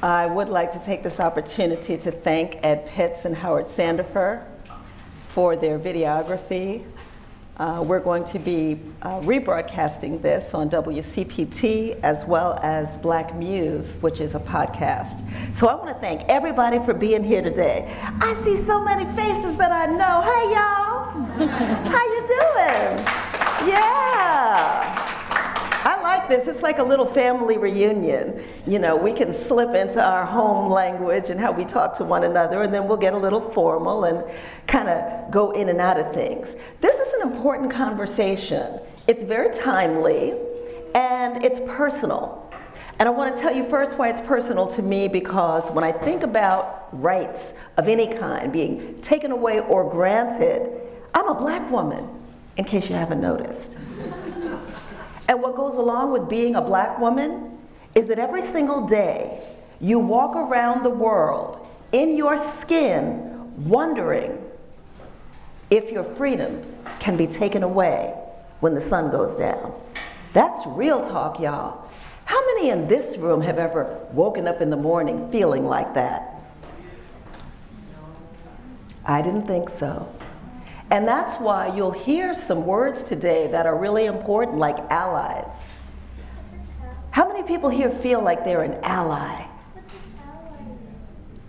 I would like to take this opportunity to thank Ed Pitts and Howard Sandifer for their videography. We're going to be rebroadcasting this on WCPT as well as Black Muse, which is a podcast. So I want to thank everybody for being here today. I see so many faces that I know. Hey, y'all. How you doing? Yeah. I like this. It's like a little family reunion. You know, we can slip into our home language and how we talk to one another, and then we'll get a little formal and kind of go in and out of things. This is an important conversation. It's very timely, and it's personal. And I want to tell you first why it's personal to me, because when I think about rights of any kind being taken away or granted, I'm a Black woman, in case you haven't noticed. And what goes along with being a Black woman is that every single day you walk around the world in your skin wondering if your freedoms can be taken away when the sun goes down. That's real talk, y'all. How many in this room have ever woken up in the morning feeling like that? I didn't think so. And that's why you'll hear some words today that are really important, like allies. How many people here feel like they're an ally?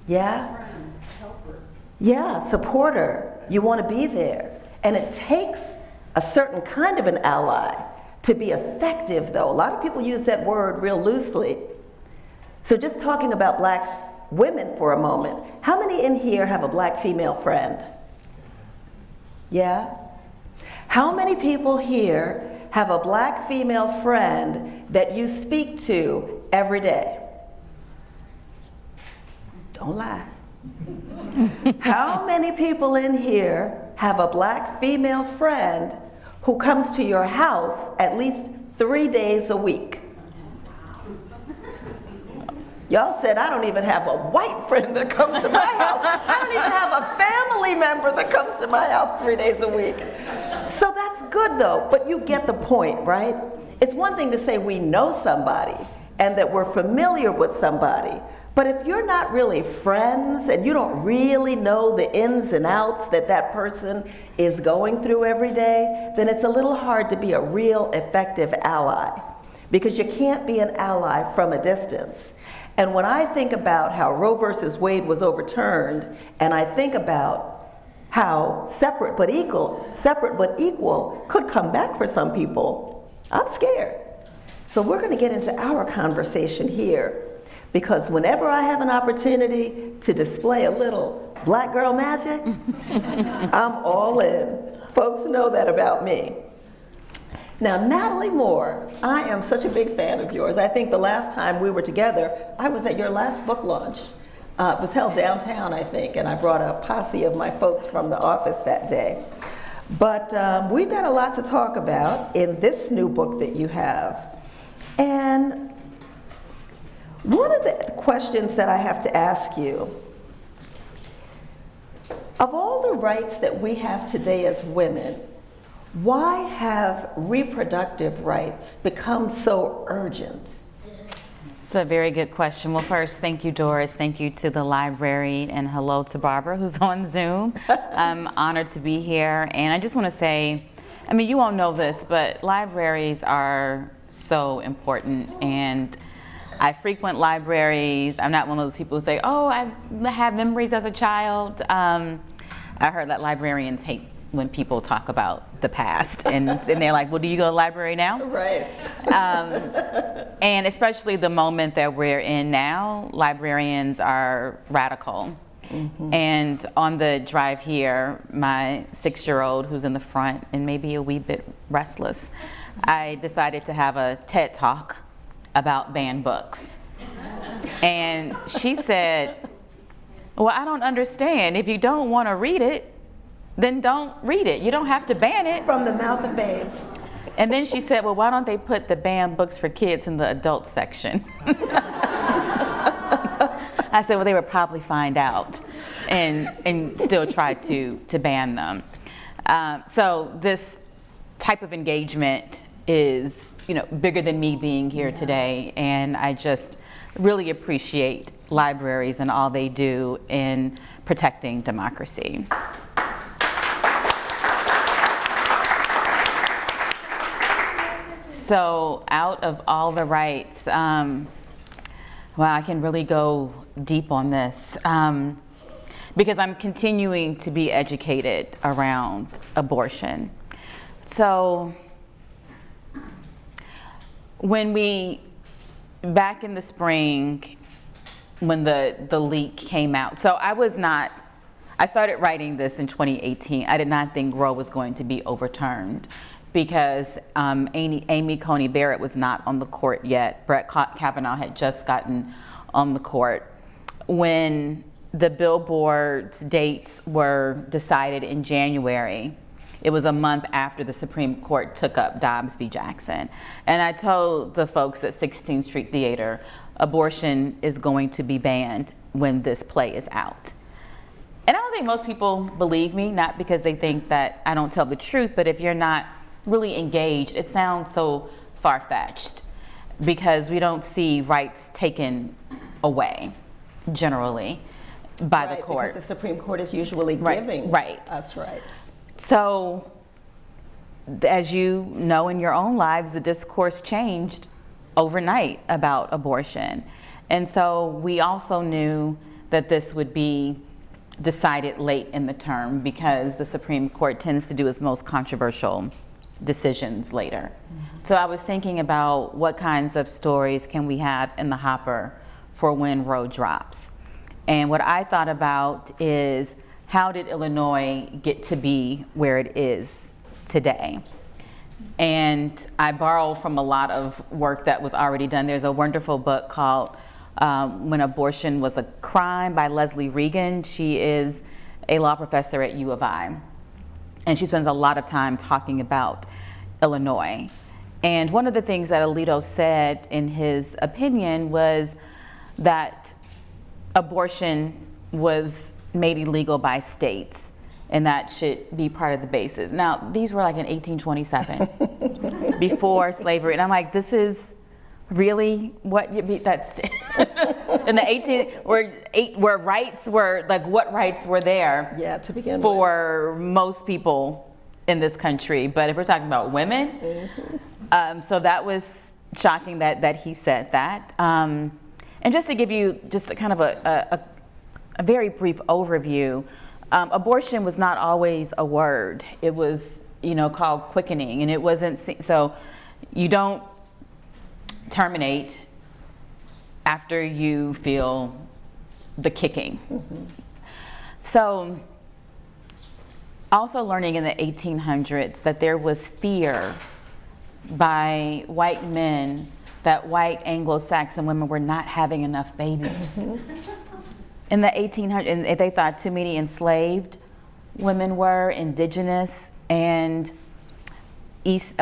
Yeah? Yeah, supporter. You want to be there. And it takes a certain kind of an ally to be effective, though. A lot of people use that word real loosely. So just talking about Black women for a moment, how many in here have a Black female friend? Yeah? How many people here have a Black female friend that you speak to every day? Don't lie. How many people in here have a Black female friend who comes to your house at least 3 days a week? Y'all said, I don't even have a white friend that comes to my house. I don't even have a family member that comes to my house 3 days a week. So that's good though, but you get the point, right? It's one thing to say we know somebody and that we're familiar with somebody, but if you're not really friends and you don't really know the ins and outs that that person is going through every day, then it's a little hard to be a real effective ally, because you can't be an ally from a distance. And when I think about how Roe versus Wade was overturned, and I think about how separate but equal could come back for some people, I'm scared. So we're going to get into our conversation here, because whenever I have an opportunity to display a little Black girl magic, I'm all in. Folks know that about me. Now, Natalie Moore, I am such a big fan of yours. I think the last time we were together, I was at your last book launch. It was held downtown, I think, and I brought a posse of my folks from the office that day. But we've got a lot to talk about in this new book that you have. And one of the questions that I have to ask you, of all the rights that we have today as women, why have reproductive rights become so urgent? It's a very good question. Well, first, thank you, Doris. Thank you to the library, and hello to Barbara, who's on Zoom. I'm honored to be here. And I just want to say, I mean, you all know this, but libraries are so important. And I frequent libraries. I'm not one of those people who say, oh, I have memories as a child. I heard that librarians hate when people talk about the past, and they're like, well, do you go to the library now? Right. And especially the moment that we're in now, librarians are radical. Mm-hmm. And on the drive here, my 6-year-old, who's in the front and maybe a wee bit restless, I decided to have a TED Talk about banned books. And she said, well, I don't understand. If you don't want to read it, then don't read it. You don't have to ban it. From the mouth of babes. And then she said, well, why don't they put the banned books for kids in the adult section? I said, well, they would probably find out and still try to ban them. So this type of engagement is, bigger than me being here today, and I just really appreciate libraries and all they do in protecting democracy. So out of all the rights, well, I can really go deep on this because I'm continuing to be educated around abortion. So back in the spring, when the leak came out, so I started writing this in 2018. I did not think Roe was going to be overturned because Amy Coney Barrett was not on the court yet. Brett Kavanaugh had just gotten on the court. When the billboard's dates were decided in January, it was a month after the Supreme Court took up Dobbs v. Jackson. And I told the folks at 16th Street Theater, abortion is going to be banned when this play is out. And I don't think most people believe me, not because they think that I don't tell the truth, but if you're not really engaged, it sounds so far-fetched because we don't see rights taken away, generally, by the court. Because the Supreme Court is usually giving us rights. So, as you know in your own lives, the discourse changed overnight about abortion. And so we also knew that this would be decided late in the term because the Supreme Court tends to do its most controversial decisions later. So I was thinking about what kinds of stories can we have in the hopper for when Roe drops. And what I thought about is, how did Illinois get to be where it is today? And I borrowed from a lot of work that was already done. There's a wonderful book called When Abortion Was a Crime by Leslie Regan. She is a law professor at U of I. And she spends a lot of time talking about Illinois. And one of the things that Alito said in his opinion was that abortion was made illegal by states, and that should be part of the basis. Now, these were like in 1827, before slavery. And I'm like, this is really what you be, that's in the 18, where rights were, like what rights were there to begin for most people in this country. But if we're talking about women, so that was shocking that he said that. And just to give you just a kind of a very brief overview, abortion was not always a word. It was, called quickening, and it wasn't, so you don't terminate after you feel the kicking. So also learning in the 1800s that there was fear by white men that white Anglo-Saxon women were not having enough babies. In the 1800s, and they thought too many enslaved women were, indigenous, and East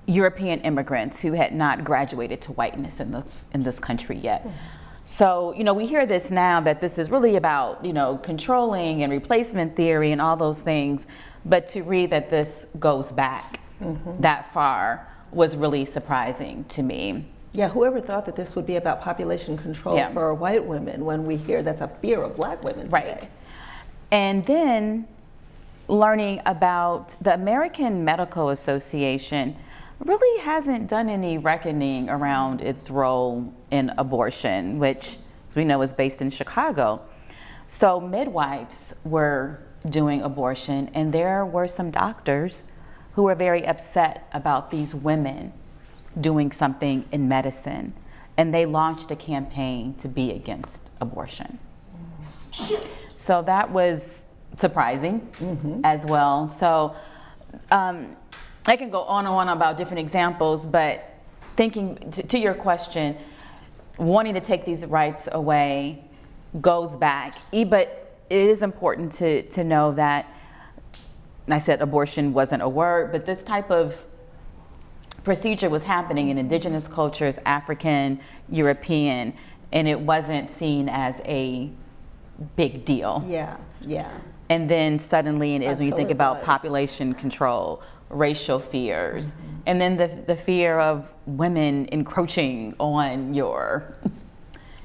European immigrants who had not graduated to whiteness in this country yet. So, we hear this now that this is really about, controlling and replacement theory and all those things, but to read that this goes back that far was really surprising to me. Yeah, whoever thought that this would be about population control for white women when we hear that's a fear of black women today. Right. And then learning about the American Medical Association really hasn't done any reckoning around its role in abortion, which, as we know, is based in Chicago. So midwives were doing abortion, and there were some doctors who were very upset about these women doing something in medicine, and they launched a campaign to be against abortion. So that was surprising as well. So I can go on and on about different examples, but thinking to your question, wanting to take these rights away goes back, but it is important to know that, and I said abortion wasn't a word, but this type of procedure was happening in indigenous cultures, African, European, and it wasn't seen as a big deal. Yeah, yeah. And then suddenly it is when you think Until it about was. population control, racial fears, and then the fear of women encroaching on your,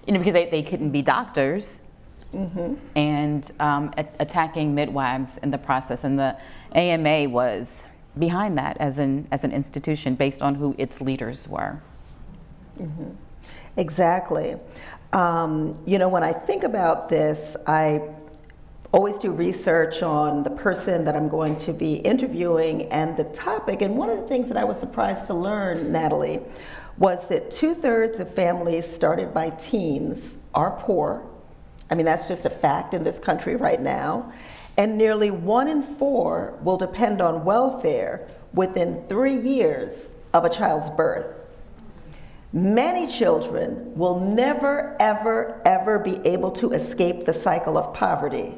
because they couldn't be doctors, and attacking midwives in the process. And the AMA was behind that as an institution based on who its leaders were. Exactly. When I think about this, I always do research on the person that I'm going to be interviewing and the topic. And one of the things that I was surprised to learn, Natalie, was that 2/3 of families started by teens are poor. I mean, that's just a fact in this country right now. And nearly 1 in 4 will depend on welfare within 3 years of a child's birth. Many children will never, ever, ever be able to escape the cycle of poverty.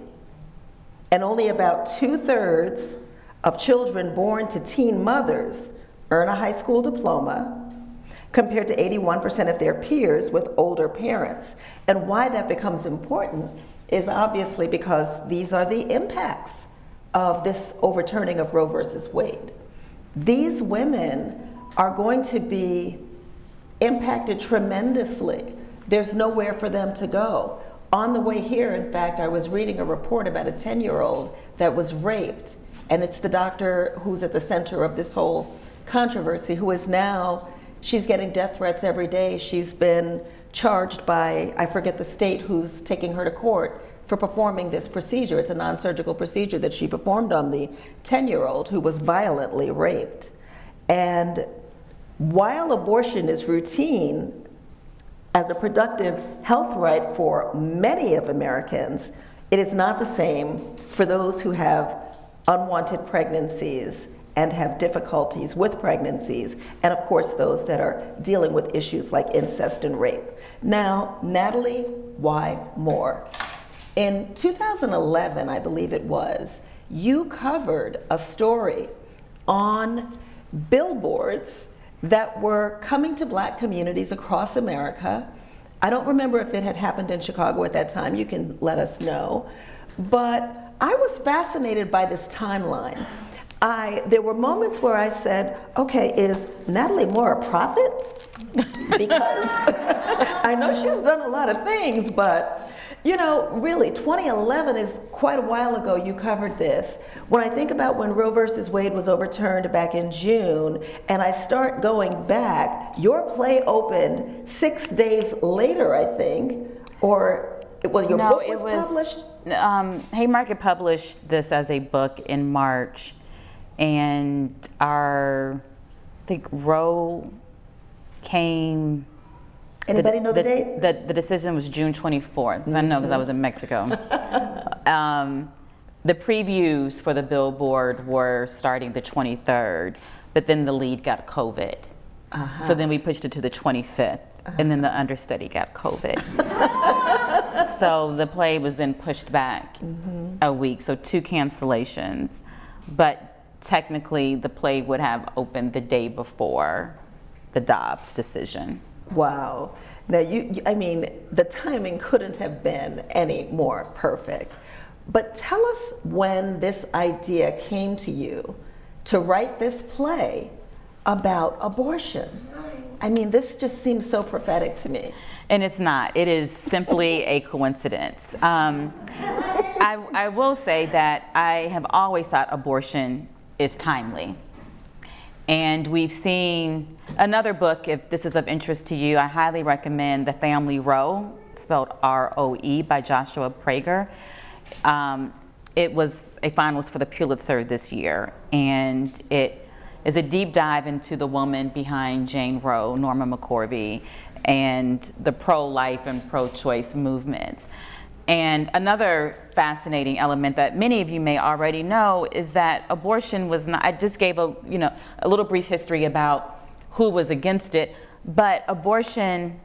And only about 2/3 of children born to teen mothers earn a high school diploma, compared to 81% of their peers with older parents. And why that becomes important is obviously because these are the impacts of this overturning of Roe versus Wade. These women are going to be impacted tremendously. There's nowhere for them to go. On the way here, in fact, I was reading a report about a 10-year-old that was raped, and it's the doctor who's at the center of this whole controversy who is now, she's getting death threats every day. She's been charged by, I forget the state who's taking her to court for performing this procedure. It's a non-surgical procedure that she performed on the 10-year-old who was violently raped. And while abortion is routine as a productive health right for many of Americans, it is not the same for those who have unwanted pregnancies and have difficulties with pregnancies, and of course those that are dealing with issues like incest and rape. Now, Natalie Y. Moore, in 2011, I believe it was, you covered a story on billboards that were coming to Black communities across America. I don't remember if it had happened in Chicago at that time. You can let us know. But I was fascinated by this timeline. There were moments where I said, okay, is Natalie Moore a prophet? Because I know she's done a lot of things, but really, 2011 is quite a while ago you covered this. When I think about when Roe versus Wade was overturned back in June, and I start going back, your play opened 6 days later, I think, or well, your book was published? Haymarket published this as a book in March, and I think Roe came. Anybody know the date? The decision was June 24th, because I know because I was in Mexico. The previews for the billboard were starting the 23rd, but then the lead got COVID. So then we pushed it to the 25th, and then the understudy got COVID. So the play was then pushed back a week, so 2 cancellations. But technically, the play would have opened the day before the Dobbs decision. Wow. Now, I mean, the timing couldn't have been any more perfect. But tell us when this idea came to you to write this play about abortion. I mean, this just seems so prophetic to me. And it's not. It is simply a coincidence. I will say that I have always thought abortion is timely. And we've seen another book, if this is of interest to you, I highly recommend The Family Roe, spelled R-O-E, by Joshua Prager. It was a finalist for the Pulitzer this year, and it is a deep dive into the woman behind Jane Roe, Norma McCorvey, and the pro-life and pro-choice movements. And another fascinating element that many of you may already know is that abortion was not, I just gave a little brief history about who was against it, but abortion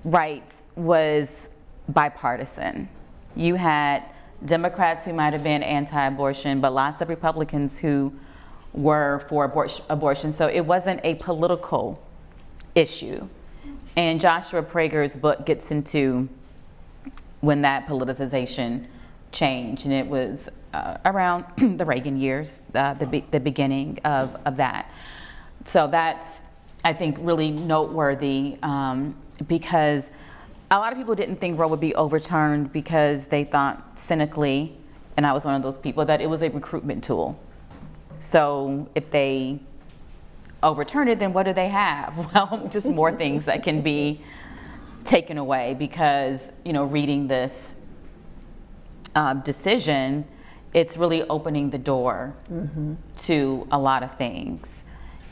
rights was bipartisan. You had Democrats who might have been anti-abortion, but lots of Republicans who were for abortion. So it wasn't a political issue. And Joshua Prager's book gets into when that politicization changed, and it was around the Reagan years, the beginning of that. So that's, I think, really noteworthy because a lot of people didn't think Roe would be overturned because they thought cynically, and I was one of those people, that it was a recruitment tool. So if they overturn it, then what do they have? Well, just more things that can be taken away because, reading this decision, it's really opening the door to a lot of things,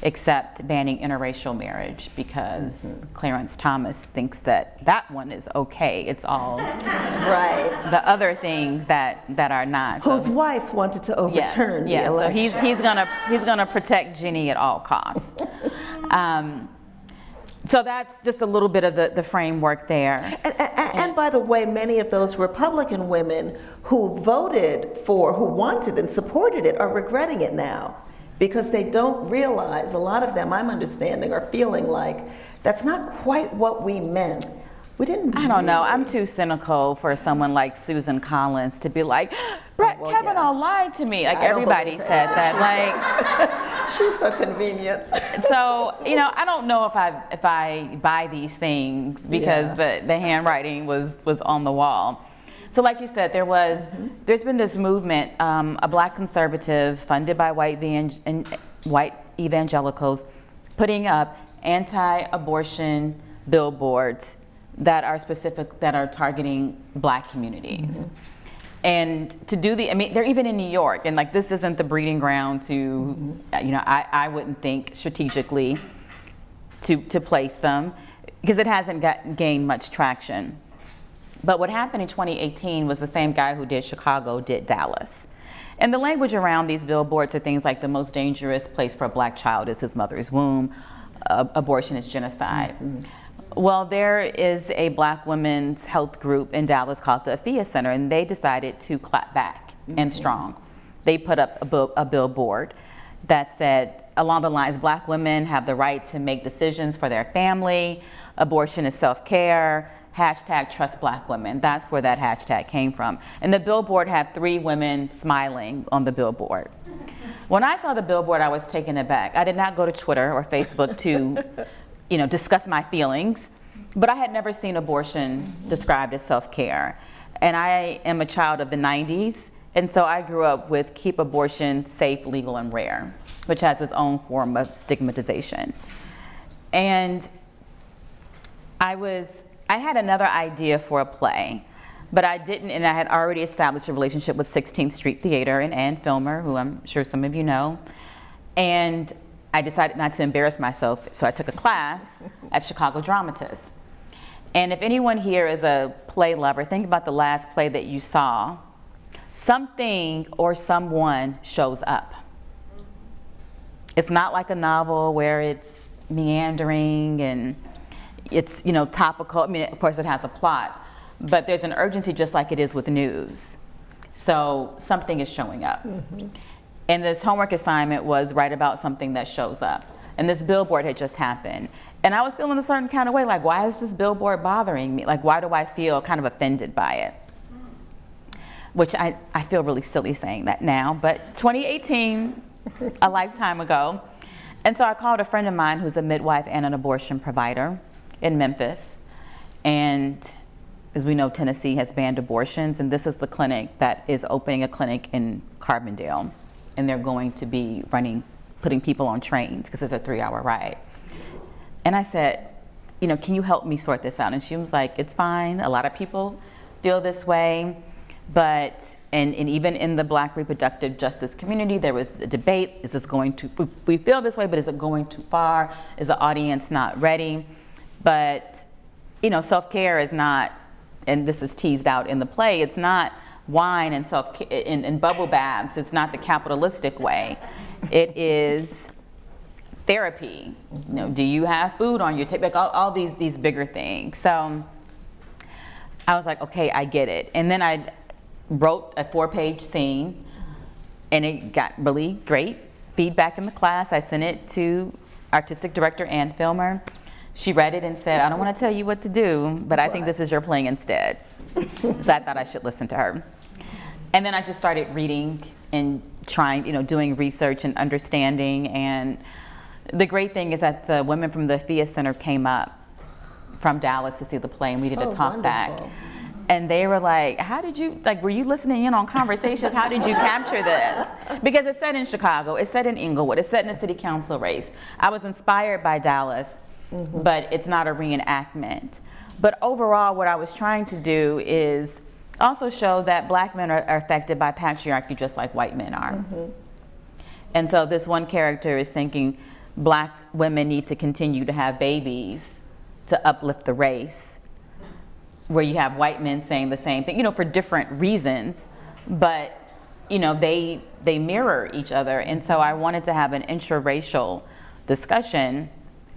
except banning interracial marriage because Clarence Thomas thinks that one is okay. It's all Right. the other things that are not. Whose wife wanted to overturn the election. So he's gonna protect Ginny at all costs. So that's just a little bit of the framework there. And by the way, many of those Republican women who voted for, who wanted and supported it, are regretting it now because they don't realize, a lot of them, I'm understanding, are feeling like that's not quite what we meant. We didn't. I don't know. I'm too cynical for someone like Susan Collins to be like, Brett Kavanaugh lied to me. Like everybody said that. Like she's so convenient. So I don't know if I buy these things because the handwriting was on the wall. So like you said, there's been this movement, a black conservative funded by white evangelicals, putting up anti-abortion billboards that are targeting black communities. And to do they're even in New York, and like this isn't the breeding ground to, I wouldn't think strategically to place them because it hasn't gained much traction. But what happened in 2018 was the same guy who did Chicago did Dallas. And the language around these billboards are things like the most dangerous place for a black child is his mother's womb, abortion is genocide. Well, there is a black women's health group in Dallas called the Afia Center, and they decided to clap back and strong. They put up a billboard that said, along the lines, black women have the right to make decisions for their family, abortion is self-care, #trust black women. That's where that hashtag came from. And the billboard had 3 women smiling on the billboard. When I saw the billboard, I was taken aback. I did not go to Twitter or Facebook to discuss my feelings, but I had never seen abortion described as self-care. And I am a child of the 90s, and so I grew up with keep abortion safe, legal, and rare, which has its own form of stigmatization. And I had another idea for a play, but I didn't, and I had already established a relationship with 16th Street Theater and Ann Filmer, who I'm sure some of you know, and I decided not to embarrass myself, so I took a class at Chicago Dramatists. And if anyone here is a play lover, think about the last play that you saw. Something or someone shows up. It's not like a novel where it's meandering and it's topical. I mean, of course it has a plot, but there's an urgency just like it is with news. So something is showing up. And this homework assignment was write about something that shows up. And this billboard had just happened. And I was feeling a certain kind of way, like, why is this billboard bothering me? Like, why do I feel kind of offended by it? Which I feel really silly saying that now, but 2018, a lifetime ago. And so I called a friend of mine who's a midwife and an abortion provider in Memphis. And as we know, Tennessee has banned abortions, and this is the clinic that is opening a clinic in Carbondale. And they're going to be putting people on trains because it's a 3-hour ride. And I said, can you help me sort this out? And she was like, it's fine. A lot of people feel this way. But, and even in the Black reproductive justice community, there was a debate. Is this we feel this way, but is it going too far? Is the audience not ready? But, self-care is not, and this is teased out in the play, it's not wine and and bubble baths. It's not the capitalistic way. It is therapy. Do you have food on your table? Like all these bigger things. So I was like, okay, I get it. And then wrote a 4-page scene, and it got really great feedback in the class. I sent it to artistic director Ann Filmer. She read it and said, I don't want to tell you what to do, but I think this is your playing instead. So I thought I should listen to her. And then I just started reading and trying, doing research and understanding. And the great thing is that the women from the Thea Center came up from Dallas to see the play, and we did a talk back. And they were like, how did you, were you listening in on conversations? How did you capture this? Because it's set in Chicago, it's set in Inglewood, it's set in a city council race. I was inspired by Dallas, but it's not a reenactment. But overall, what I was trying to do is also show that black men are affected by patriarchy just like white men are. And so this one character is thinking black women need to continue to have babies to uplift the race, where you have white men saying the same thing, for different reasons, but they mirror each other. And so I wanted to have an interracial discussion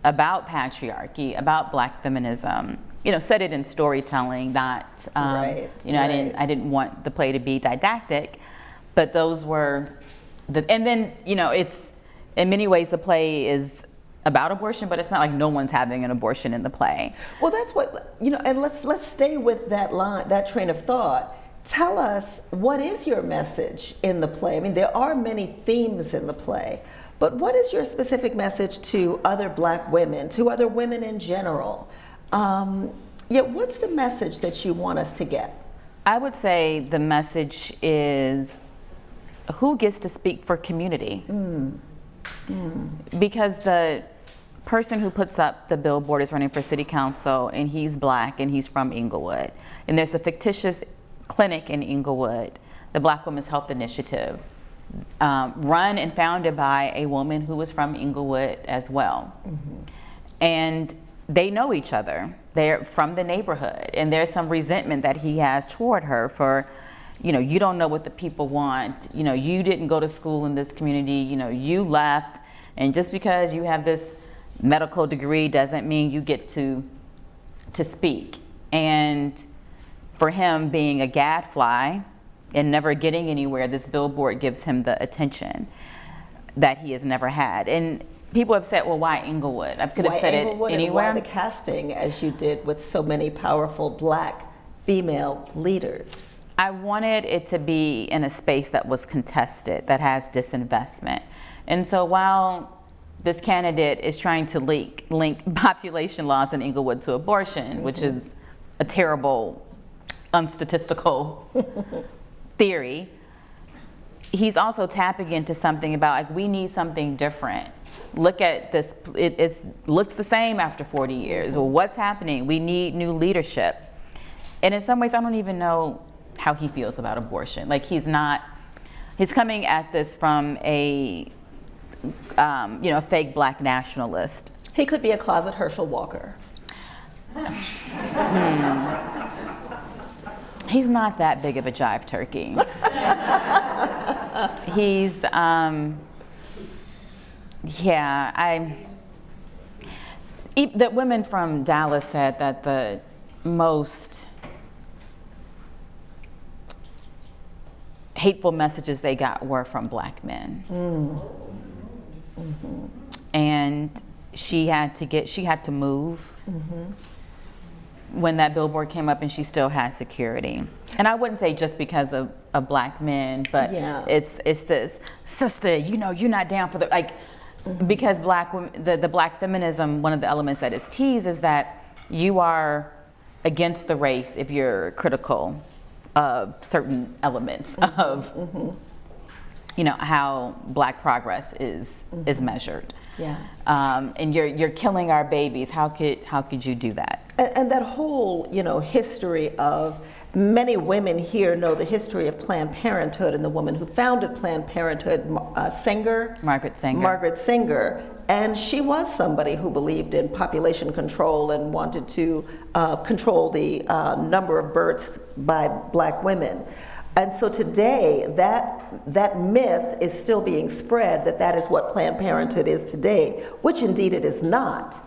about patriarchy, about black feminism, set it in storytelling, not, I didn't want the play to be didactic, but those were and then, it's, in many ways the play is about abortion, but it's not like no one's having an abortion in the play. Well, that's what, and let's stay with that train of thought. Tell us, what is your message in the play? I mean, there are many themes in the play, but what is your specific message to other black women, to other women in general? What's the message that you want us to get? I would say the message is who gets to speak for community? Because the person who puts up the billboard is running for city council, and he's black and he's from Inglewood. And there's a fictitious clinic in Inglewood, the Black Women's Health Initiative, run and founded by a woman who was from Inglewood as well. And they know each other. They're from the neighborhood, and there's some resentment that he has toward her for, you don't know what the people want. You didn't go to school in this community. You left, and just because you have this medical degree doesn't mean you get to speak. And for him being a gadfly and never getting anywhere, this billboard gives him the attention that he has never had. And people have said, well, why Inglewood? I could have said Inglewood, it anywhere. And why the casting, as you did with so many powerful black female leaders? I wanted it to be in a space that was contested, that has disinvestment. And so while this candidate is trying to link population loss in Inglewood to abortion, which is a terrible, unstatistical theory, he's also tapping into something about, we need something different. Look at this, it looks the same after 40 years. Well, what's happening? We need new leadership. And in some ways, I don't even know how he feels about abortion. He's coming at this from a fake black nationalist. He could be a closet Herschel Walker. He's not that big of a jive turkey. He's, the women from Dallas said that the most hateful messages they got were from black men. And she had to move when that billboard came up, and she still had security. And I wouldn't say just because of black men, but it's this, sister, you're not down for the, because black women, the black feminism, one of the elements that is teased is that you are against the race if you're critical of certain elements of how black progress is measured. And you're killing our babies. How could you do that? And that whole history of, many women here know the history of Planned Parenthood, and the woman who founded Planned Parenthood, Margaret Sanger, and she was somebody who believed in population control and wanted to control the number of births by black women. And so today, that myth is still being spread, that is what Planned Parenthood is today, which indeed it is not.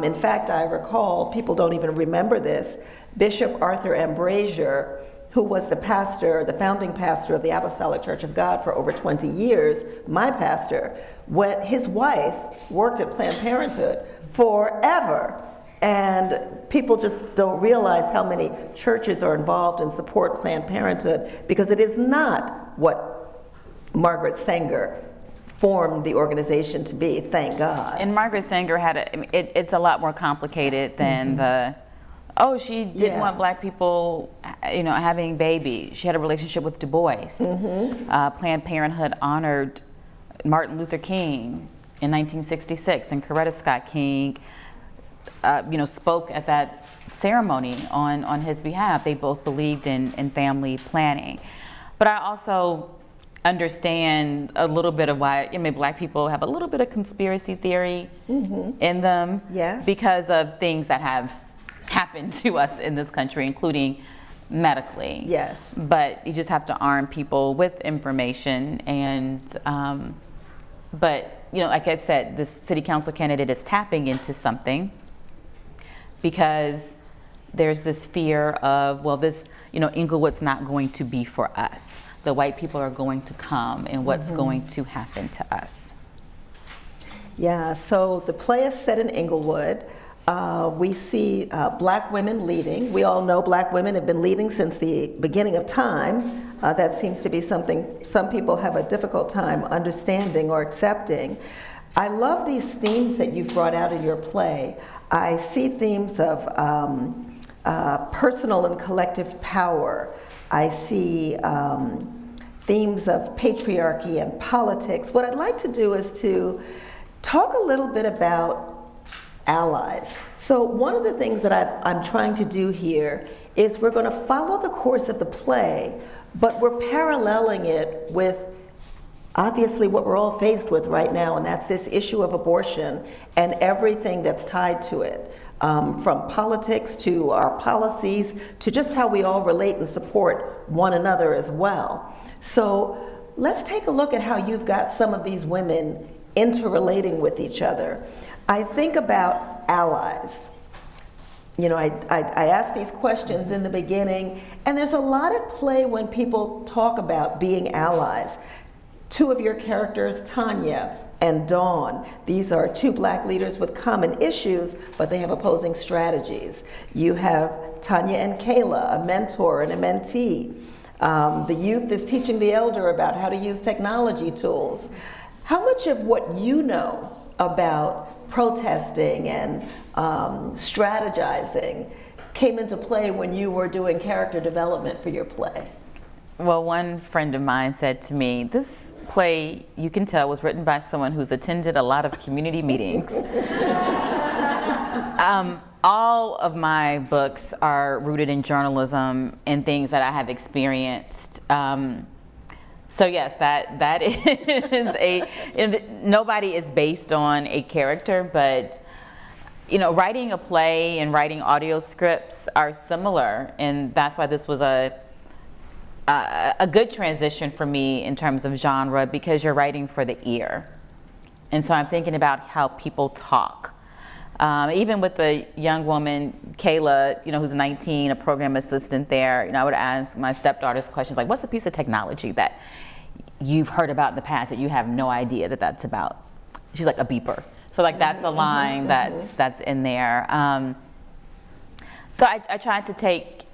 In fact, I recall, people don't even remember this, Bishop Arthur Ambrosier who was the pastor, the founding pastor of the Apostolic Church of God for over 20 years, my pastor, when his wife worked at Planned Parenthood forever. And people just don't realize how many churches are involved and support Planned Parenthood, because it is not what Margaret Sanger formed the organization to be, thank God. And Margaret Sanger it's a lot more complicated than she didn't want black people, having babies. She had a relationship with Du Bois. Planned Parenthood honored Martin Luther King in 1966, and Coretta Scott King, spoke at that ceremony on his behalf. They both believed in family planning. But I also understand a little bit of why black people have a little bit of conspiracy theory in them, because of things that have happened to us in this country, including medically. Yes. But you just have to arm people with information. And but like I said, this city council candidate is tapping into something, because there's this fear of, Inglewood's not going to be for us. The white people are going to come, and what's going to happen to us. Yeah, so the play is set in Inglewood. We see black women leading. We all know black women have been leading since the beginning of time. That seems to be something some people have a difficult time understanding or accepting. I love these themes that you've brought out in your play. I see themes of personal and collective power. I see themes of patriarchy and politics. What I'd like to do is to talk a little bit about allies. So one of the things that I'm trying to do here is we're going to follow the course of the play, but we're paralleling it with obviously what we're all faced with right now, and that's this issue of abortion and everything that's tied to it, from politics to our policies to just how we all relate and support one another as well. So let's take a look at how you've got some of these women interrelating with each other. I think about allies. I ask these questions in the beginning, and there's a lot at play when people talk about being allies. Two of your characters, Tanya and Dawn, these are two black leaders with common issues, but they have opposing strategies. You have Tanya and Kayla, a mentor and a mentee. The youth is teaching the elder about how to use technology tools. How much of what you know about protesting and strategizing came into play when you were doing character development for your play? Well, one friend of mine said to me, this play, you can tell, was written by someone who's attended a lot of community meetings. All of my books are rooted in journalism and things that I have experienced. So yes, that is nobody is based on a character, but writing a play and writing audio scripts are similar, and that's why this was a good transition for me in terms of genre, because you're writing for the ear. And so I'm thinking about how people talk. Even with the young woman, Kayla, who's 19, a program assistant there, I would ask my stepdaughters questions like, what's a piece of technology that you've heard about in the past that you have no idea that that's about? She's like, a beeper. So like that's a line that's in there. So I tried to take,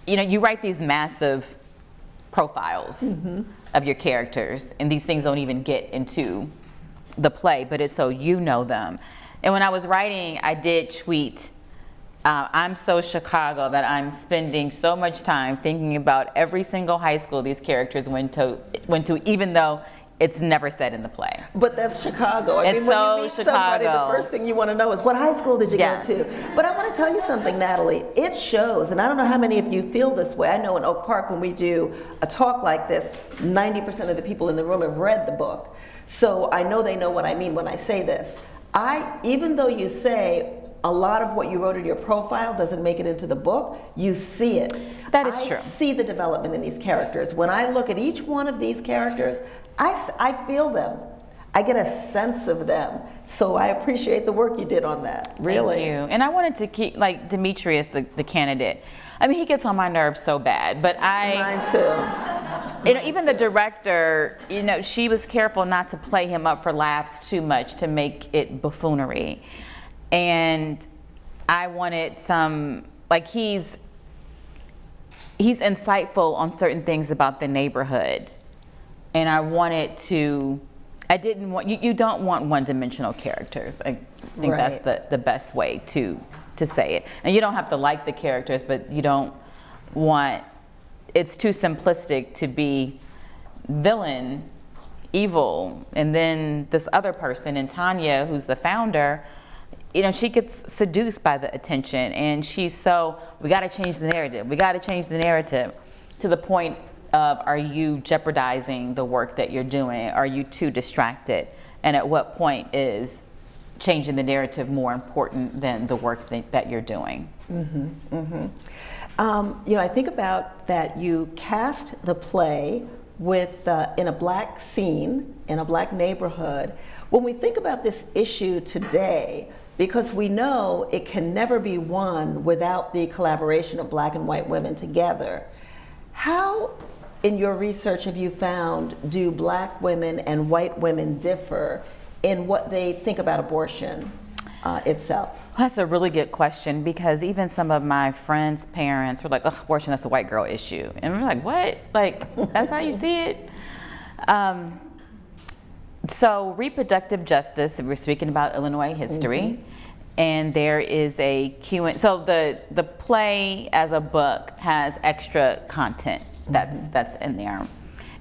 you write these massive profiles of your characters, and these things don't even get into the play, but it's so you know them. And when I was writing, I did tweet, I'm so Chicago that I'm spending so much time thinking about every single high school these characters went to, even though it's never said in the play. But that's Chicago. I mean, when so you meet Chicago. Somebody, the first thing you want to know is, what high school did you go to? But I want to tell you something, Natalie. It shows, and I don't know how many of you feel this way. I know in Oak Park, when we do a talk like this, 90% of the people in the room have read the book. So I know they know what I mean when I say this. Even though you say a lot of what you wrote in your profile doesn't make it into the book, you see it. That is true. I see the development in these characters. When I look at each one of these characters, I feel them. I get a sense of them. So I appreciate the work you did on that, really. Thank you. And I wanted to keep, like Demetrius, the candidate, I mean, he gets on my nerves so bad, but Mine too. even the director, she was careful not to play him up for laughs too much to make it buffoonery. And I wanted some, like, he's insightful on certain things about the neighborhood. And I didn't want, you don't want one-dimensional characters. I think Right. that's the best way to say it. And you don't have to like the characters, but you don't want, it's too simplistic to be villain, evil, and then this other person, and Tanya, who's the founder, she gets seduced by the attention, and we got to change the narrative, to the point of, are you jeopardizing the work that you're doing? Are you too distracted? And at what point is changing the narrative more important than the work that you're doing? I think about that you cast the play with in a black scene, in a black neighborhood. When we think about this issue today, because we know it can never be won without the collaboration of black and white women together, how, in your research, have you found, do black women and white women differ in what they think about abortion itself? That's a really good question, because even some of my friends' parents were like, "Oh, abortion, that's a white girl issue." And we're like, what? Like, that's how you see it? So reproductive justice, we're speaking about Illinois history, and there is a Q&A. So the play as a book has extra content that's in there.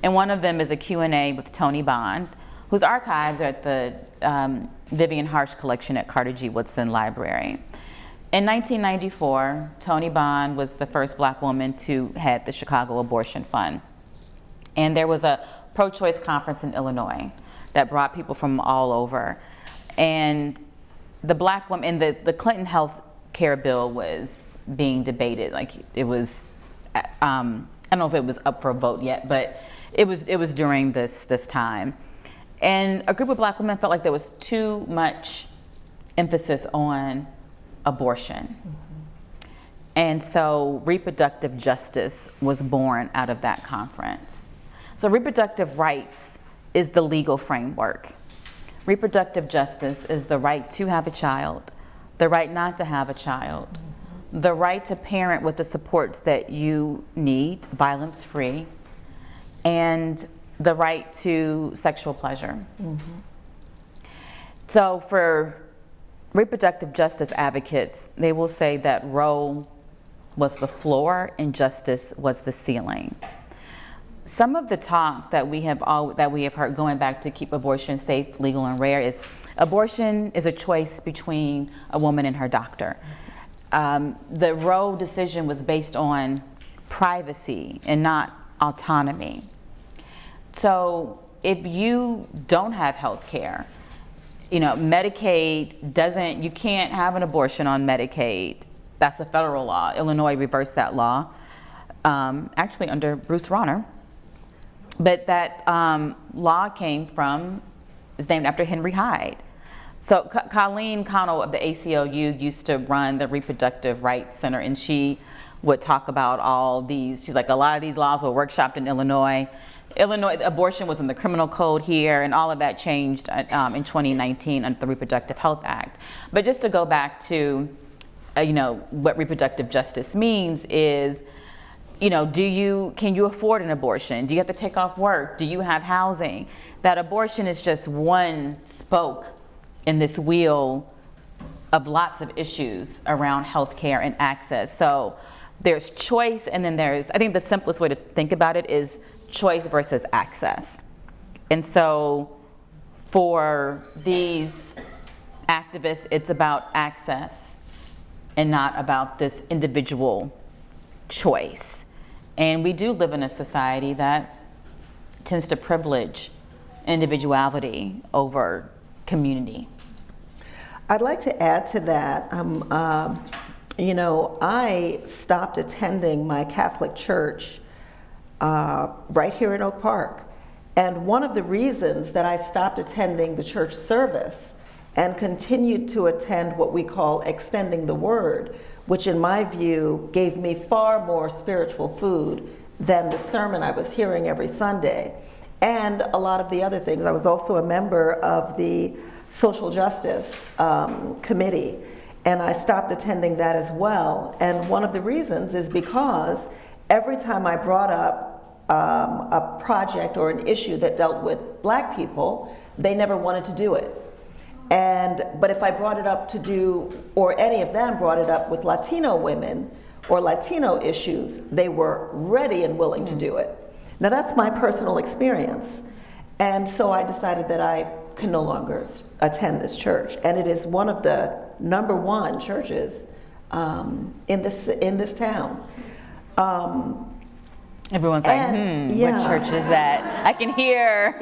And one of them is a Q&A with Tony Bond, whose archives are at the Vivian Harsh collection at Carter G. Woodson Library. In 1994, Tony Bond was the first black woman to head the Chicago Abortion Fund. And there was a pro-choice conference in Illinois that brought people from all over. And the black woman, and the Clinton health care bill was being debated. Like, it was, I don't know if it was up for a vote yet, but it was during this time. And a group of black women felt like there was too much emphasis on abortion. And so reproductive justice was born out of that conference. So reproductive rights is the legal framework. Reproductive justice is the right to have a child, the right not to have a child, the right to parent with the supports that you need, violence-free, and the right to sexual pleasure. So for reproductive justice advocates, they will say that Roe was the floor and justice was the ceiling. Some of the talk that we have heard, going back to keep abortion safe, legal, and rare, is abortion is a choice between a woman and her doctor. The Roe decision was based on privacy and not autonomy. So if you don't have health care, Medicaid doesn't, you can't have an abortion on Medicaid. That's a federal law. Illinois reversed that law, actually under Bruce Rauner. But that law is named after Henry Hyde. So Colleen Connell of the ACLU used to run the Reproductive Rights Center, and she would talk about all these, she's like, a lot of these laws were workshopped in Illinois. Abortion was in the criminal code here, and all of that changed in 2019 under the Reproductive Health Act. But just to go back to, what reproductive justice means is, can you afford an abortion? Do you have to take off work? Do you have housing? That abortion is just one spoke in this wheel of lots of issues around healthcare and access. So there's choice, and then I think the simplest way to think about it is choice versus access. And so for these activists, it's about access and not about this individual choice. And we do live in a society that tends to privilege individuality over community. I'd like to add to that. I stopped attending my Catholic church right here in Oak Park. And one of the reasons that I stopped attending the church service and continued to attend what we call extending the word which in my view gave me far more spiritual food than the sermon I was hearing every Sunday, and a lot of the other things. I was also a member of the social justice committee, and I stopped attending that as well. And one of the reasons is because every time I brought up a project or an issue that dealt with Black people, they never wanted to do it. But if I brought it up to do, or any of them brought it up with Latino women or Latino issues, they were ready and willing to do it. Now that's my personal experience. And so I decided that I can no longer attend this church. And it is one of the #1 churches in this town. Everyone's like, yeah. What church is that? I can hear.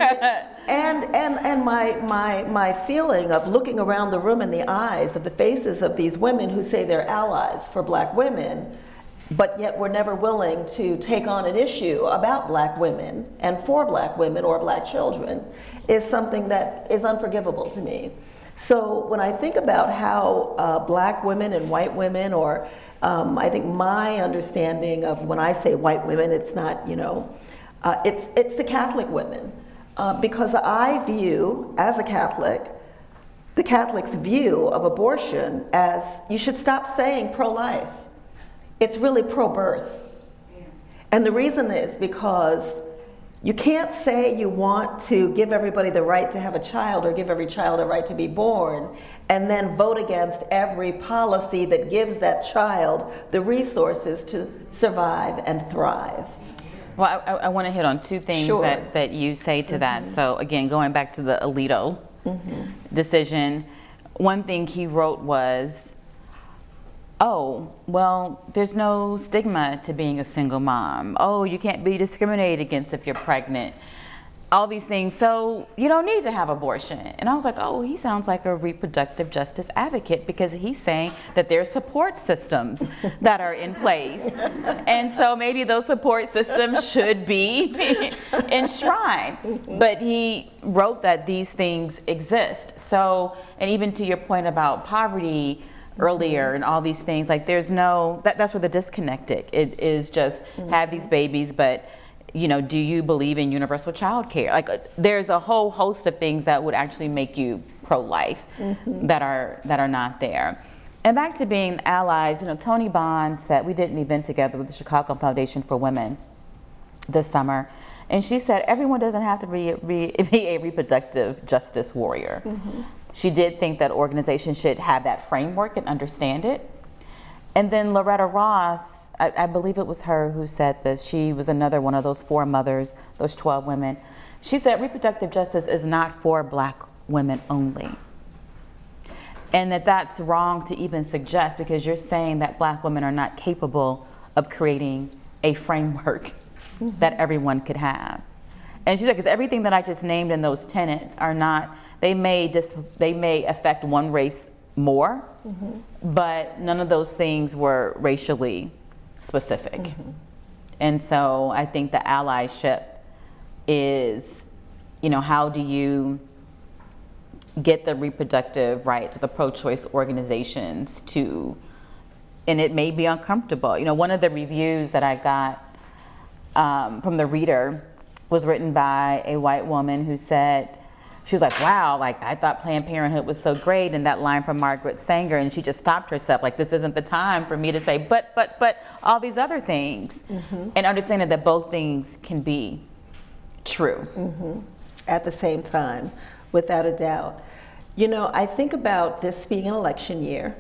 And my feeling of looking around the room in the eyes of the faces of these women who say they're allies for Black women, but yet were never willing to take on an issue about Black women and for Black women or Black children, is something that is unforgivable to me. So when I think about how Black women and white women, or I think my understanding of when I say white women, it's not, it's the Catholic women. Because I view, as a Catholic, the Catholic's view of abortion as, you should stop saying pro-life. It's really pro-birth. And the reason is because you can't say you want to give everybody the right to have a child or give every child a right to be born, and then vote against every policy that gives that child the resources to survive and thrive. Well, I want to hit on two things Sure. that you say to that. So again, going back to the Alito decision, one thing he wrote was, oh, well, there's no stigma to being a single mom. Oh, you can't be discriminated against if you're pregnant. All these things, so you don't need to have abortion. And I was like, oh, he sounds like a reproductive justice advocate, because he's saying that there are support systems that are in place. And so maybe those support systems should be enshrined. But he wrote that these things exist. So, and even to your point about poverty earlier and all these things, like there's no, that's where the disconnect is just have these babies, but do you believe in universal child care? Like there's a whole host of things that would actually make you pro-life that are not there. And back to being allies, Tony Bond said, we did an event together with the Driehaus Foundation for Women this summer, and she said everyone doesn't have to be a reproductive justice warrior. She did think that organizations should have that framework and understand it. And then Loretta Ross, I believe it was her who said this. She was another one of those 4 mothers, those 12 women. She said reproductive justice is not for Black women only. And that's wrong to even suggest, because you're saying that Black women are not capable of creating a framework that everyone could have. And she said, because everything that I just named in those tenets are not, they may affect one race more, but none of those things were racially specific. And so I think the allyship is, how do you get the reproductive rights, the pro-choice organizations to, and it may be uncomfortable. One of the reviews that I got from the Reader was written by a white woman who said, she was like, wow, like I thought Planned Parenthood was so great, and that line from Margaret Sanger, and she just stopped herself, like this isn't the time for me to say, but all these other things, and understanding that both things can be true. At the same time, without a doubt. I think about this being an election year.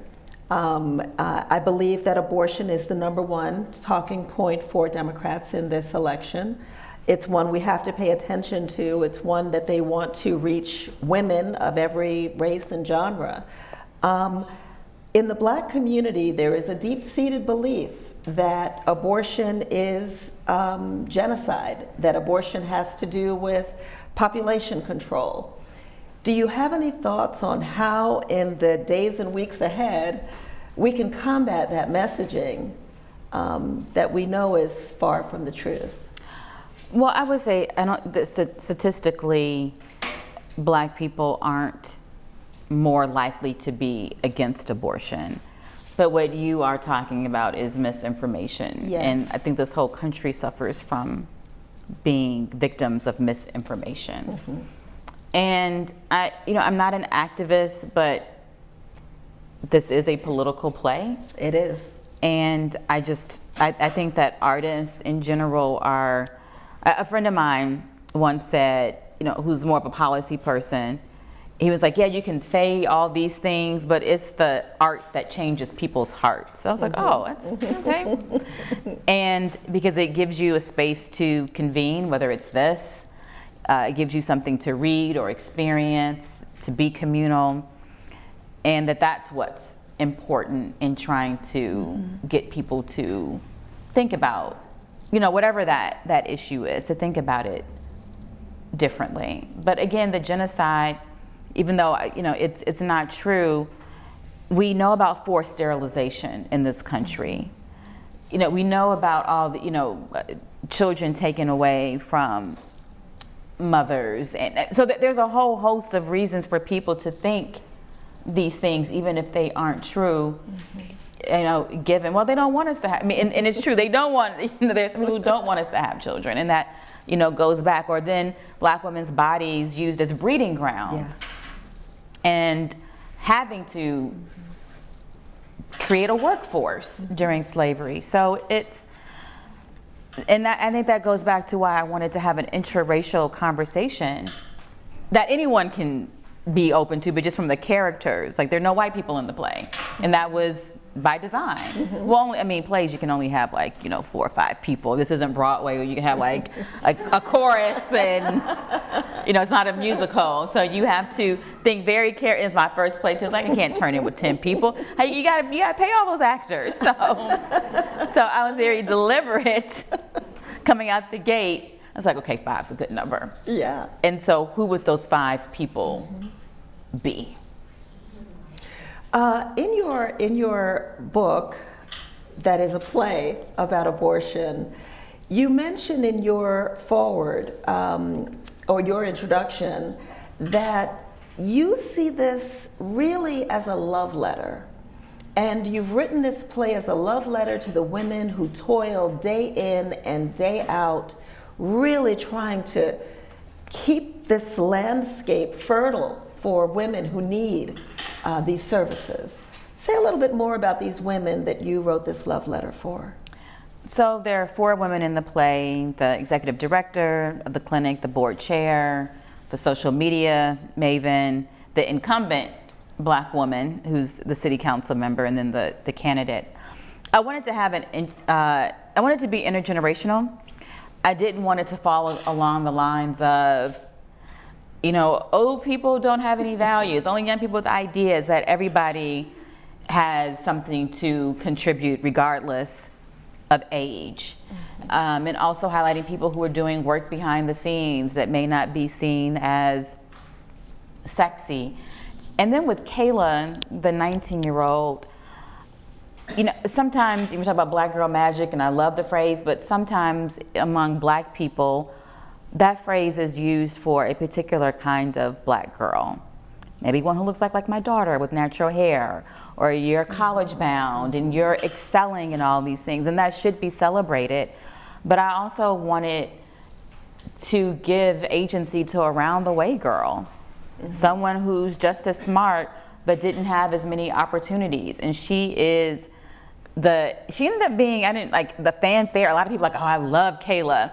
I believe that abortion is the #1 talking point for Democrats in this election. It's one we have to pay attention to. It's one that they want to reach women of every race and genre. In the Black community, there is a deep-seated belief that abortion is genocide, that abortion has to do with population control. Do you have any thoughts on how, in the days and weeks ahead, we can combat that messaging that we know is far from the truth? Well, I would say, statistically, Black people aren't more likely to be against abortion. But what you are talking about is misinformation. Yes. And I think this whole country suffers from being victims of misinformation. Mm-hmm. And I'm not an activist, but this is a political play. It is. And I think that artists in general are, a friend of mine once said, who's more of a policy person, he was like, yeah, you can say all these things, but it's the art that changes people's hearts. So I was like, oh, that's okay. And because it gives you a space to convene, whether it's this, it gives you something to read or experience, to be communal, and that's what's important in trying to get people to think about, whatever that issue is, to think about it differently. But again, the genocide, even though it's not true, we know about forced sterilization in this country. We know about all the children taken away from mothers, and so there's a whole host of reasons for people to think these things, even if they aren't true. Given, well, they don't want us to have. And it's true, they don't want. There's some people who don't want us to have children, and that goes back. Or then Black women's bodies used as breeding grounds. Yeah. And having to create a workforce during slavery. So I think that goes back to why I wanted to have an interracial conversation that anyone can be open to, but just from the characters. Like, there are no white people in the play, and that was by design. Mm-hmm. Well, plays you can only have 4 or 5 people. This isn't Broadway where you can have a chorus, and it's not a musical. So you have to think very carefully. It's my first play too. It's like, I can't turn it with 10 people. Hey, you gotta pay all those actors. So I was very deliberate coming out the gate. I was like, okay, 5's a good number. Yeah. And so who would those 5 people be? In your book, that is a play about abortion, you mentioned in your foreword or your introduction that you see this really as a love letter. And you've written this play as a love letter to the women who toil day in and day out, really trying to keep this landscape fertile for women who need these services. Say a little bit more about these women that you wrote this love letter for. So there are 4 women in the play: the executive director of the clinic, the board chair, the social media maven, the incumbent Black woman who's the city council member, and then the candidate. I wanted to have I wanted to be intergenerational. I didn't want it to follow along the lines of, old people don't have any values, only young people with ideas, that everybody has something to contribute regardless of age. And also highlighting people who are doing work behind the scenes that may not be seen as sexy. And then with Kayla, the 19-year-old, sometimes you talk about Black girl magic, and I love the phrase, but sometimes among Black people, that phrase is used for a particular kind of Black girl. Maybe one who looks like my daughter with natural hair, or you're college bound and you're excelling in all these things, and that should be celebrated. But I also wanted to give agency to a round the way girl, someone who's just as smart but didn't have as many opportunities. And she ended up being, the fanfare. A lot of people are like, oh, I love Kayla.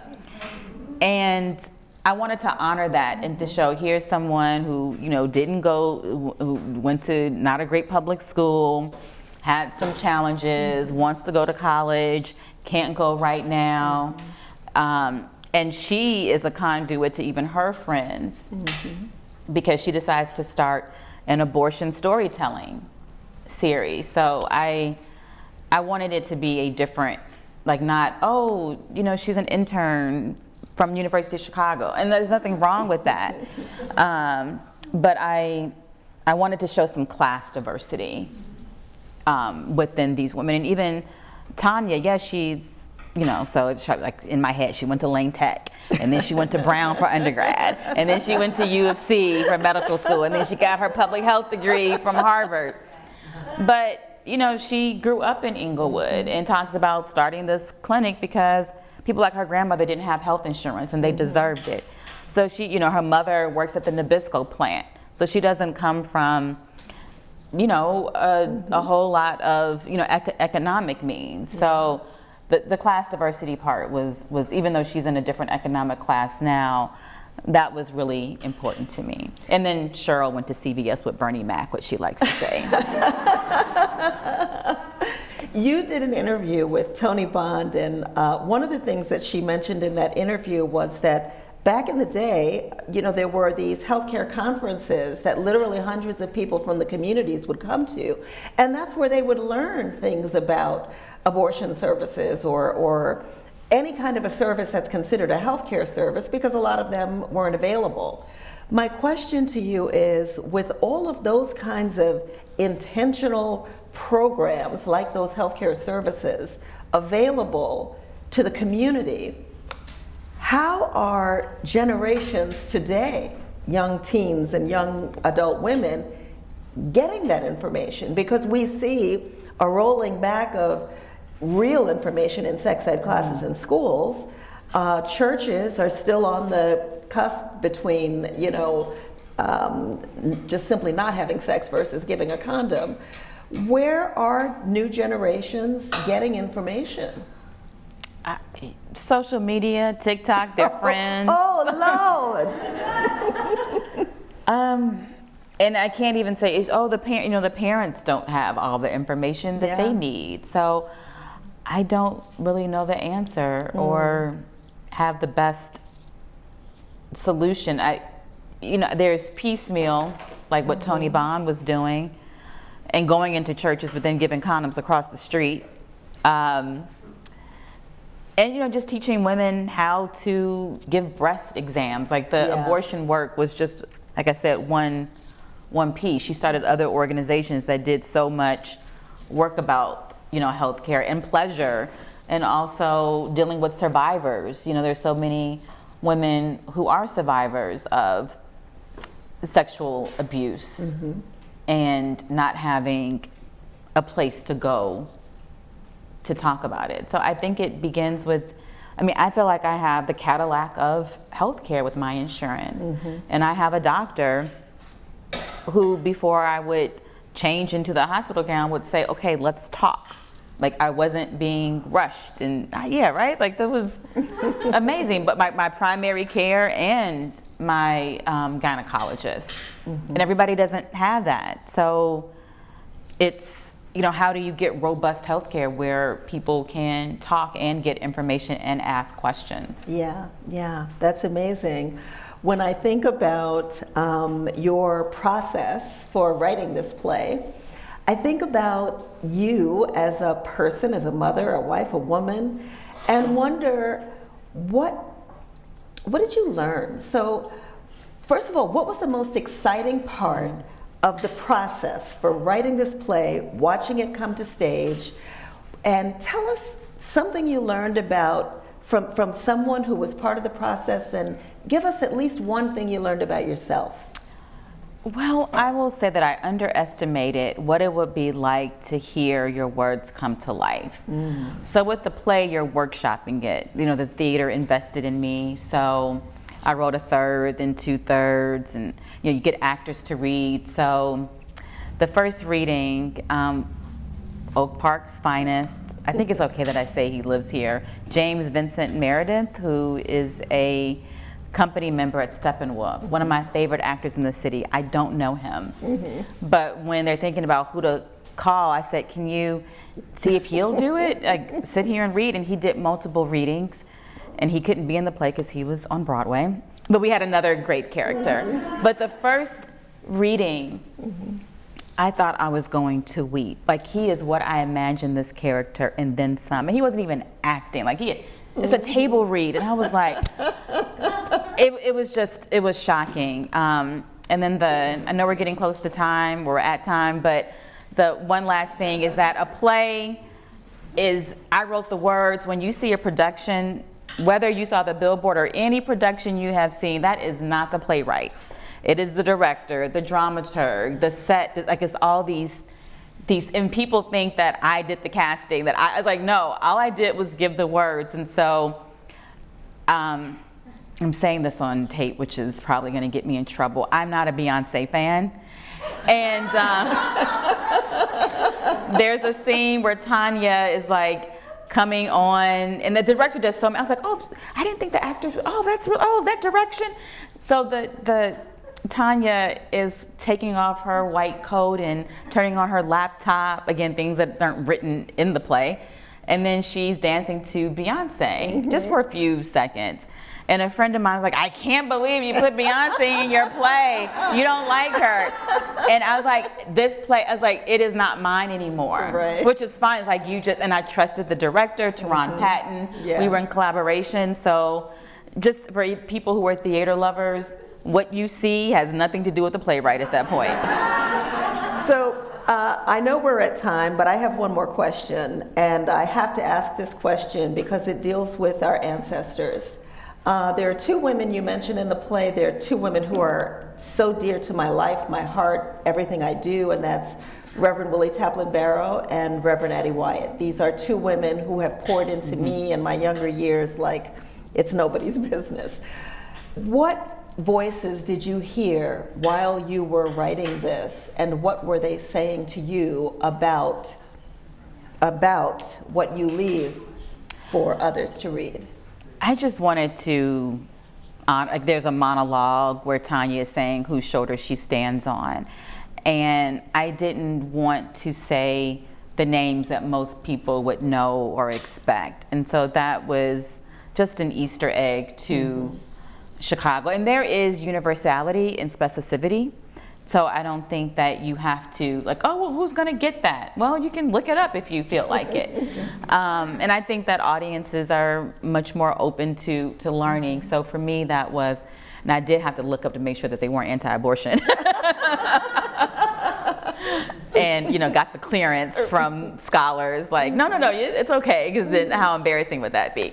And I wanted to honor that and to show, here's someone who, who went to not a great public school, had some challenges, wants to go to college, can't go right now. And she is a conduit to even her friends, because she decides to start an abortion storytelling series. So I wanted it to be a different, not, she's an intern from University of Chicago, and there's nothing wrong with that. But I wanted to show some class diversity within these women. And even Tanya, she's, so it's in my head, she went to Lane Tech, and then she went to Brown for undergrad, and then she went to U of C for medical school, and then she got her public health degree from Harvard. But she grew up in Inglewood and talks about starting this clinic because people like her grandmother didn't have health insurance and they deserved it. So she, her mother works at the Nabisco plant. So she doesn't come from, a whole lot of, economic means. So the class diversity part was, even though she's in a different economic class now, that was really important to me. And then Cheryl went to CVS with Bernie Mac, what she likes to say. You did an interview with Tony Bond, and one of the things that she mentioned in that interview was that back in the day, there were these healthcare conferences that literally hundreds of people from the communities would come to, and that's where they would learn things about abortion services or any kind of a service that's considered a healthcare service, because a lot of them weren't available. My question to you is, with all of those kinds of intentional programs like those healthcare services available to the community, how are generations today, young teens and young adult women, getting that information? Because we see a rolling back of real information in sex ed classes in schools. Churches are still on the cusp between, just simply not having sex versus giving a condom. Where are new generations getting information? Social media, TikTok, their friends. Oh, Lord. And I can't even say, the parents don't have all the information that they need. So I don't really know the answer or have the best solution. There's piecemeal, like what Tony Bond was doing, and going into churches, but then giving condoms across the street. And just teaching women how to give breast exams. Like the abortion work was just, like I said, one piece. She started other organizations that did so much work about healthcare and pleasure, and also dealing with survivors. There's so many women who are survivors of sexual abuse and not having a place to go to talk about it. So I think it begins with, I feel like I have the Cadillac of healthcare with my insurance. And I have a doctor who, before I would change into the hospital gown, would say, okay, let's talk. Like, I wasn't being rushed, and like that was amazing. But my primary care and my gynecologist, and everybody doesn't have that. So it's, how do you get robust healthcare where people can talk and get information and ask questions? Yeah, that's amazing. When I think about your process for writing this play, I think about you as a person, as a mother, a wife, a woman, and wonder what did you learn? So, first of all, what was the most exciting part of the process for writing this play, watching it come to stage? And tell us something you learned about from someone who was part of the process, and give us at least one thing you learned about yourself. Well, I will say that I underestimated what it would be like to hear your words come to life. So with the play, you're workshopping it. The theater invested in me, so I wrote a third, then 2/3, and you get actors to read. So the first reading, Oak Park's finest, I think it's okay that I say he lives here, James Vincent Meredith, who is a company member at Steppenwolf, one of my favorite actors in the city. I don't know him, but when they're thinking about who to call, I said, can you see if he'll do it? Like, sit here and read. And he did multiple readings, and he couldn't be in the play because he was on Broadway, but we had another great character. But the first reading, I thought I was going to weep. Like, he is what I imagined this character and then some. And he wasn't even acting. Like, it's a table read, and I was like, it was shocking. And then I know we're getting close to time, we're at time, but the one last thing is that a play is, I wrote the words. When you see a production, whether you saw the billboard or any production you have seen, that is not the playwright. It is the director, the dramaturg, the set, like it's all these and people think that I did the casting, that I was like, no, all I did was give the words. And so I'm saying this on tape, which is probably going to get me in trouble. I'm not a Beyonce fan. And there's a scene where Tanya is like coming on, and the director does something. I was like, oh, I didn't think the actors, that direction. So the Tanya is taking off her white coat and turning on her laptop, again, things that aren't written in the play. And then she's dancing to Beyonce, just for a few seconds. And a friend of mine was like, I can't believe you put Beyonce in your play. You don't like her. And I was like, this play, I was like, it is not mine anymore. Right. Which is fine. It's like and I trusted the director, Teron Patton. Yeah. We were in collaboration. So just for people who are theater lovers, what you see has nothing to do with the playwright at that point. So I know we're at time, but I have one more question. And I have to ask this question because it deals with our ancestors. There are two women you mentioned in the play. There are two women who are so dear to my life, my heart, everything I do, and that's Reverend Willie Taplin Barrow and Reverend Addie Wyatt. These are two women who have poured into me in my younger years like it's nobody's business. What voices did you hear while you were writing this, and what were they saying to you about what you leave for others to read? I just wanted to, there's a monologue where Tanya is saying whose shoulder she stands on. And I didn't want to say the names that most people would know or expect. And so that was just an Easter egg to Chicago. And there is universality and specificity. So I don't think that you have to well, who's going to get that? Well, you can look it up if you feel like it. And I think that audiences are much more open to learning. So for me, that was, and I did have to look up to make sure that they weren't anti-abortion. And got the clearance from scholars no, it's okay, because then how embarrassing would that be?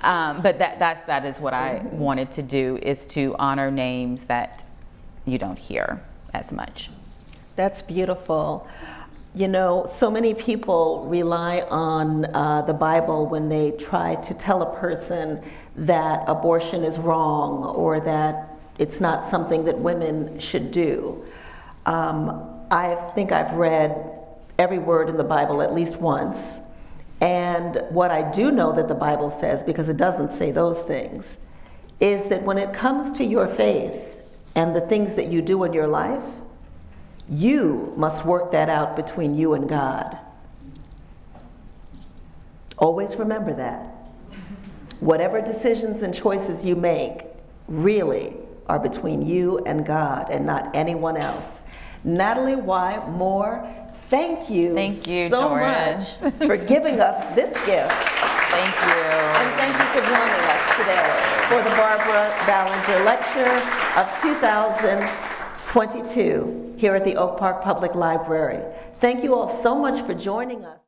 But that is what I wanted to do, is to honor names that you don't hear as much. That's beautiful. So many people rely on the Bible when they try to tell a person that abortion is wrong or that it's not something that women should do. I think I've read every word in the Bible at least once. And what I do know that the Bible says, because it doesn't say those things, is that when it comes to your faith and the things that you do in your life, you must work that out between you and God. Always remember that. Whatever decisions and choices you make really are between you and God and not anyone else. Natalie Moore, thank you so Doris. much for giving us this gift. Thank you. And thank you for joining us today for the Barbara Ballinger Lecture of 2022 here at the Oak Park Public Library. Thank you all so much for joining us.